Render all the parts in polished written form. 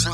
Je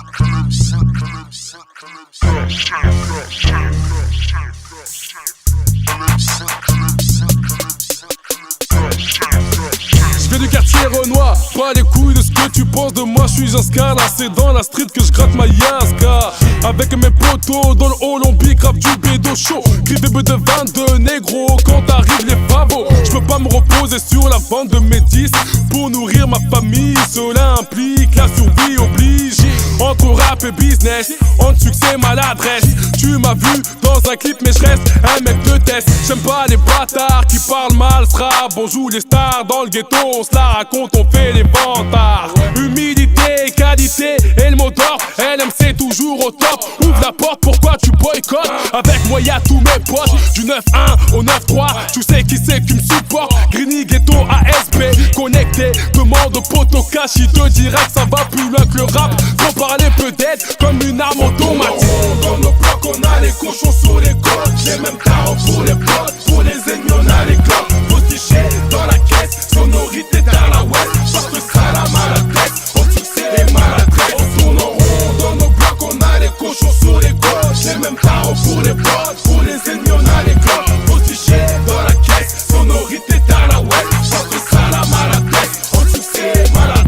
viens du quartier Renoir, pas les couilles de ce que tu penses de moi. Je suis un scar, là c'est dans la street que je gratte ma yaska. Avec mes potos dans le hall on pique rap du bédo chaud. Crie bébé de 22 négro quand arrivent les favos. Je peux pas me reposer sur la vente de mes disques pour nourrir ma famille. Cela implique la survie obligée. Entre rap et business, entre succès et maladresse. Tu m'as vu dans un clip mais je reste un mec de test. J'aime pas les bâtards qui parlent mal strap. On joue les stars dans le ghetto, on se la raconte, on fait les vantards. Humilité, qualité et le mot d'ordre, LMC toujours au top. Ouvre la porte, pourquoi tu boycottes? Avec moi y'a tous mes potes. Du 9-1 au 9-3, tu sais qui c'est qui me supporte. Grigny, ghetto, ASP, connecté. Demande au poteau cash, il te dira que ça va plus loin que le rap. Faut parler peut-être comme une arme automatique. Dans nos blocs on a les cochons sur les côtes. J'ai même tarot pour les potes. Pour les ennemis on a les clopes. Postiché dans la caisse, sonorité dans la ouest. Parce que ça la maladresse, au succès et maladresse. On tourne en rond dans nos blocs on a les cochons sur les côtes. J'ai même tarot pour les potes. Pour les ennemis on a les clopes. Postiché dans la caisse, sonorité dans la ouest. Parce que ça la maladresse, au succès et maladresse.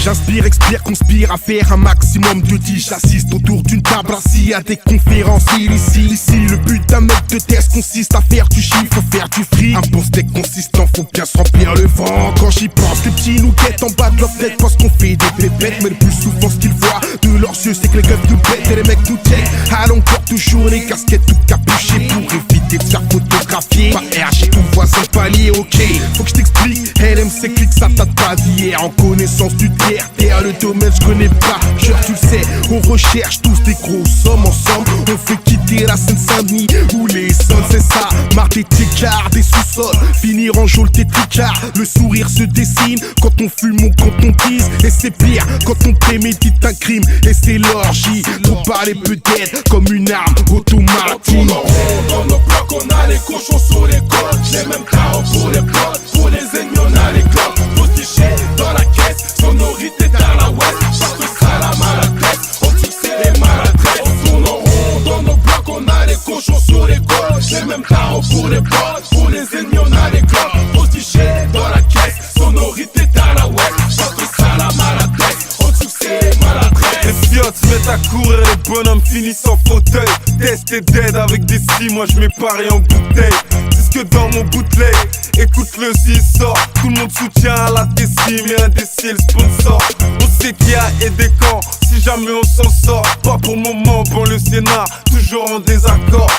J'inspire, expire, conspire à faire un maximum de dix. J'assiste autour d'une table assis à des conférences ici, le but d'un mec de test consiste à faire du chiffre, faire du fric. Un bon steak consistant, faut bien se remplir le ventre. Quand j'y pense, les petits nous guettent en bas de leur tête parce qu'on fait des pépettes. Mais le plus souvent ce qu'ils voient de leurs yeux c'est que les keufs nous pètent et les mecs nous check. À l'encore toujours les casquettes toutes capuchées pour éviter de faire photographier. Pas RG, tout voisin palier, ok. Faut que je t'explique, LMC clique ça date pas d'hier. En connaissance du terre, le domaine je connais pas. Tu le sais, on recherche tous des gros sommes ensemble. On fait quitter la Seine-Saint-Denis où les sons c'est ça. Marre des ticards, des sous-sols, finir en geôle tes tricards. Le sourire se dessine quand on fume ou quand on pisse. Et c'est pire quand on prémédite un crime. Et c'est l'orgie, pour parler peut-être comme une arme automatique. Dans nos blocs on a les cochons sur les côtes. J'ai même tarot pour les potes. Pour les ennemis on a les clopes. Postiché dans la caisse, sonorité dans la ouest. Parce que ça la maladresse, au succès et maladresse. On tourne en rond dans nos blocs on a les cochons sur les côtes. J'ai même tarot pour les potes. Pour les ennemis on a les clopes. Postiché dans la caisse, sonorité dans la ouest. Parce que ça la maladresse, au succès et maladresse. Les fiottes se mettent à courir, les bonhommes finissent en fauteuil. Test et dead avec des scies, moi je mets pareil en bouteille. Disque dans mon bootleg, écoute-le s'il sort. Tout le monde soutient à la Tessie, mais indécis est le sponsor. On sait qu'il y a et des camps, si jamais on s'en sort. Pas pour le moment, bon le scénar, toujours en désaccord.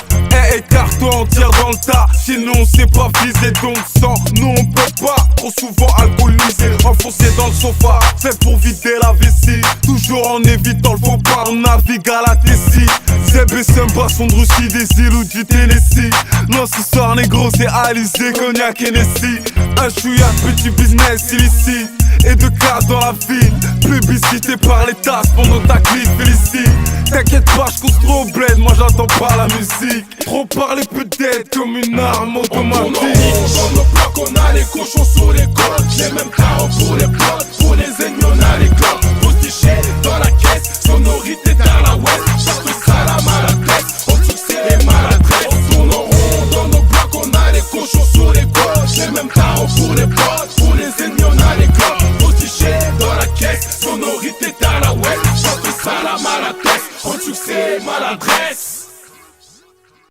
Écarte-toi, on tire dans le tas. Chez nous on sait pas viser, donc sans nous on peut pas. Trop souvent alcoolisé, enfoncé dans le sofa. C'est pour vider la vessie, toujours en évitant le faux pas. On navigue à la Tessie. C'est BSM, boisson de Russie, des îles ou du Tennessee. Non, ce soir négro c'est Alizé, cognac Hennessy. Un chouïa de petit business illicite et de classe dans la ville. Publicité par les tasses pendant ta clique, félicite. T'inquiète pas, j'construis au bled, moi j'entends pas la musique. Trop parler peut-être comme une arme automatique. Dans nos blocs on a les cochons sur les côtes. J'ai même tarot pour les potes. Pour les ennemis on a les clopes. Postiché dans la caisse, sonorité dans la ouest. Parce que ça la maladresse, au succès et maladresse. On tourne en rond dans nos blocs on a les cochons sur les côtes. J'ai même tarot pour les potes. Pour les ennemis on a les clopes. Postiché dans la caisse, sonorité dans la ouest. Parce que ça la maladresse, au succès et maladresse.